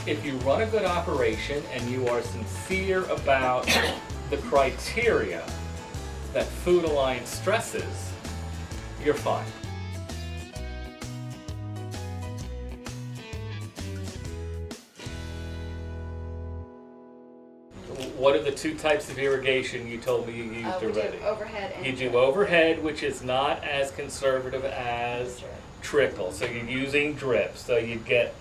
if you run a good operation and you are sincere about the criteria that Food Alliance stresses, you're fine. What are the two types of irrigation you told me you used already? We do overhead and you do overhead, which is not as conservative as trickle. So you're using drip, so you get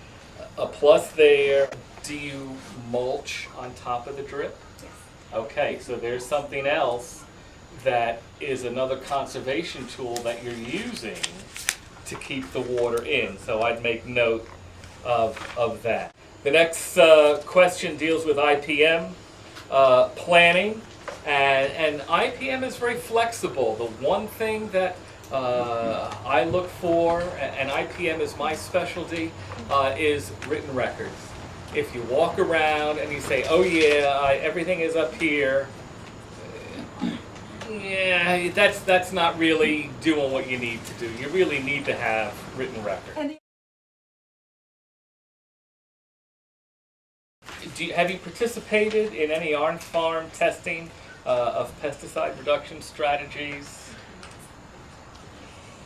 a plus there. Do you mulch on top of the drip? Yes. Okay, so there's something else that is another conservation tool that you're using to keep the water in. So I'd make note of that. The next question deals with IPM. Planning, and IPM is very flexible. The one thing that I look for, and IPM is my specialty, is written records. If you walk around and you say, oh yeah, everything is up here, yeah, that's not really doing what you need to do. You really need to have written records. Have you participated in any on-farm testing of pesticide reduction strategies?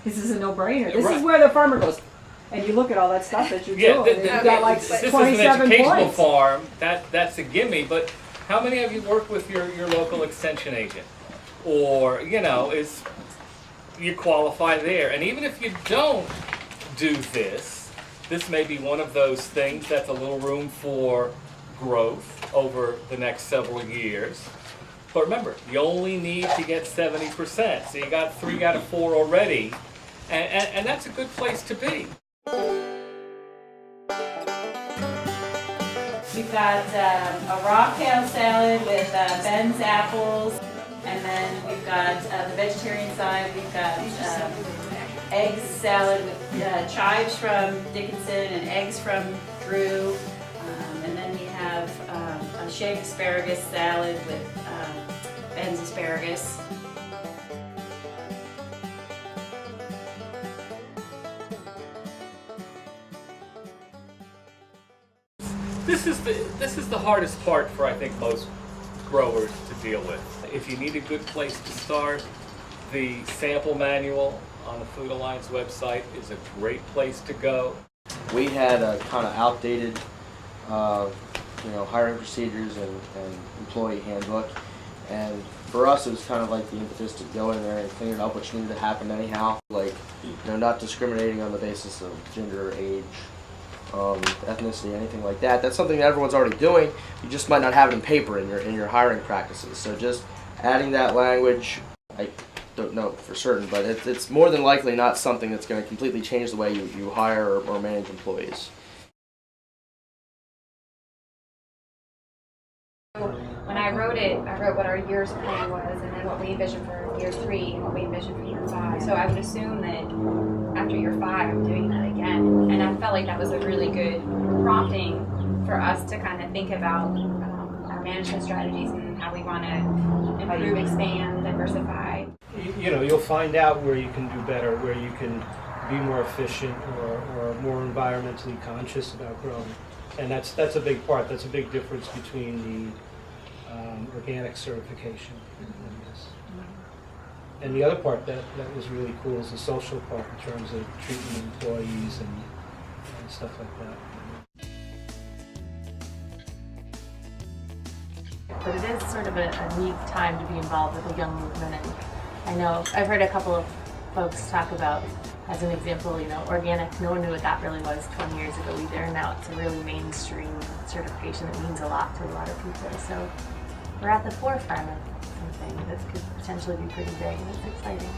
This is a no-brainer. This Right. is where the farmer goes, and you look at all that stuff that you're doing. This and you've got like is an 27 educational points. farm. That's a gimme. But how many of you work with your local extension agent, or is you qualify there? And even if you don't do this may be one of those things that's a little room for growth over the next several years. But remember, you only need to get 70%. So you got 3 out of 4 already. And that's a good place to be. We've got a raw kale salad with Ben's apples, and then we've got the vegetarian side. We've got eggs salad with chives from Dickinson and eggs from Drew, and then we have a shaved asparagus salad with Ben's asparagus. This is the hardest part for, I think, most growers to deal with. If you need a good place to start, the sample manual on the Food Alliance website is a great place to go. We had a kind of outdated hiring procedures and employee handbook, and for us it was kind of like the impetus to go in there and clean it up, which needed to happen anyhow. Like, not discriminating on the basis of gender, age, ethnicity, anything like that. That's something that everyone's already doing. You just might not have it in paper in your hiring practices. So just adding that language, I don't know for certain, but it's more than likely not something that's going to completely change the way you hire or manage employees. When I wrote it, I wrote what our year's plan was, and then what we envisioned for year 3, and what we envisioned for year 5. So I would assume that after year 5, I'm doing that again. And I felt like that was a really good prompting for us to kind of think about our management strategies and how we want to improve, expand, diversify. You'll find out where you can do better, where you can be more efficient or more environmentally conscious about growing. And that's a big part. That's a big difference between the organic certification and this. And the other part that was really cool is the social part in terms of treating employees and stuff like that. But it is sort of a neat time to be involved with a young movement. And I know I've heard a couple of folks talk about, as an example, organic. No one knew what that really was 20 years ago either. And now it's a really mainstream certification that means a lot to a lot of people. So we're at the forefront of something that could potentially be pretty big, and it's exciting.